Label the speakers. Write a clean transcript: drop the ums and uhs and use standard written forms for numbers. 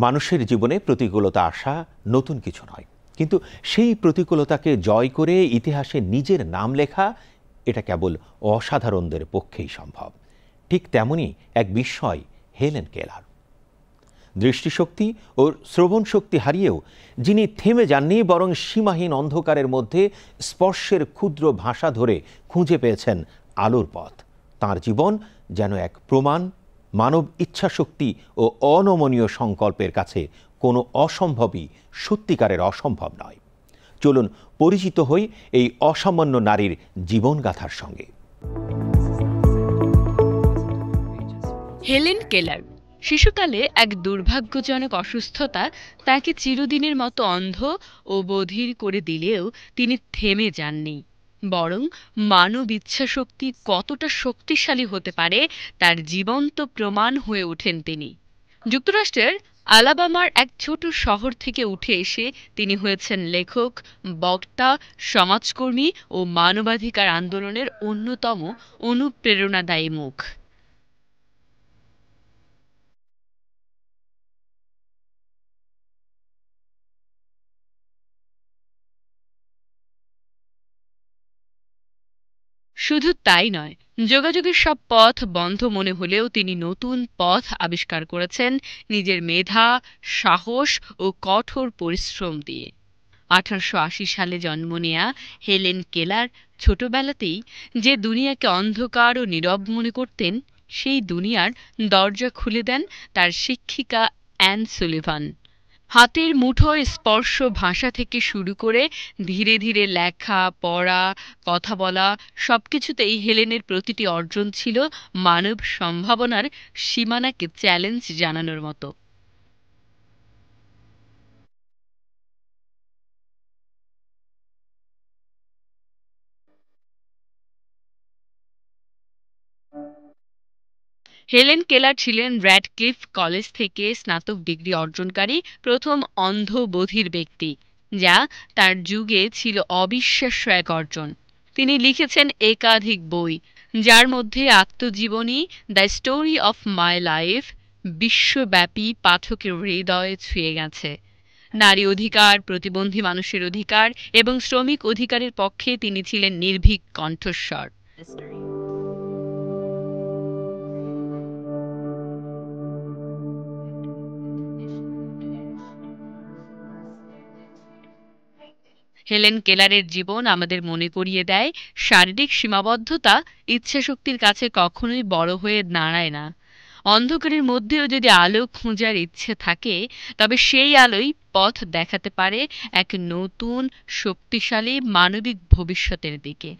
Speaker 1: মানুষের জীবনে প্রতিকূলতা আসা নতুন কিছু নয়, কিন্তু সেই প্রতিকূলতাকে জয় করে ইতিহাসে নিজের নাম লেখা এটা কেবল অসাধারণদের পক্ষেই সম্ভব। ঠিক তেমনি এক বিস্ময় হেলেন কেলার। দৃষ্টিশক্তি ও শ্রবণ শক্তি হারিয়েও যিনি থেমে যাননি, বরং সীমাহীন অন্ধকারের মধ্যে স্পর্শের ক্ষুদ্র ভাষা ধরে খুঁজে পেয়েছেন আলোর পথ। তাঁর জীবন যেন এক প্রমাণ, মানব ইচ্ছাশক্তি ও অনমনীয় সংকল্পের কাছে কোনো অসম্ভবই সত্যিকারের অসম্ভব নয়। চলুন পরিচিত হই এই অসামান্য নারীর জীবনগাথার সঙ্গে।
Speaker 2: হেলেন কেলার শিশুকালে এক দুর্ভাগ্যজনক অসুস্থতা তাকে চিরদিনের মতো অন্ধ ও বধির করে দিলেও তিনি থেমে যাননি, বরং মানব ইচ্ছাশক্তি কতটা শক্তিশালী হতে পারে তার জীবন্ত প্রমাণ হয়ে ওঠেন তিনি। যুক্তরাষ্ট্রের আলাবামার এক ছোট শহর থেকে উঠে এসে তিনি হয়েছেন লেখক, বক্তা, সমাজকর্মী ও মানবাধিকার আন্দোলনের অন্যতম অনুপ্রেরণাদায়ী মুখ। শুধু তাই নয়, যোগাযোগের সব পথ বন্ধ মনে হলেও তিনি নতুন পথ আবিষ্কার করেছেন নিজের মেধা, সাহস ও কঠোর পরিশ্রম দিয়ে। 1880 সালে জন্ম নেয়া হেলেন কেলার ছোটবেলাতেই যে দুনিয়াকে অন্ধকার ও নীরব মনে করতেন, সেই দুনিয়ার দরজা খুলে দেন তার শিক্ষিকা অ্যান সুলিভান। হাতের মুঠোয় স্পর্শ ভাষা থেকে শুরু করে ধীরে ধীরে লেখা, পড়া, কথা বলা সবকিছুতেই হেলেনের প্রতিটি অর্জন ছিল মানব সম্ভাবনার সীমানাকে চ্যালেঞ্জ জানানোর মতো। হেলেন কেলার ছিলেন র্যাডক্লিফ কলেজ থেকে স্নাতক ডিগ্রি অর্জনকারী প্রথম অন্ধ বধির ব্যক্তি, যা তার যুগে ছিল অবিশ্বাস্য এক অর্জন। তিনি লিখেছেন একাধিক বই, যার মধ্যে আত্মজীবনী the story of my life বিশ্বব্যাপী পাঠকের হৃদয়ে ছুঁয়ে গেছে। নারী অধিকার, প্রতিবন্ধী মানুষের অধিকার এবং শ্রমিক অধিকারের পক্ষে তিনি ছিলেন নির্ভীক কণ্ঠস্বর। হেলেন কেলারের জীবন আমাদের মনে করিয়ে দেয়, শারীরিক সীমাবদ্ধতা ইচ্ছাশক্তির কাছে কখনোই বড় হয়ে দাঁড়ায় না। অন্ধকারের মধ্যেও যদি আলো খোঁজার ইচ্ছে থাকে, তবে সেই আলোই পথ দেখাতে পারে এক নতুন শক্তিশালী মানবিক ভবিষ্যতের দিকে।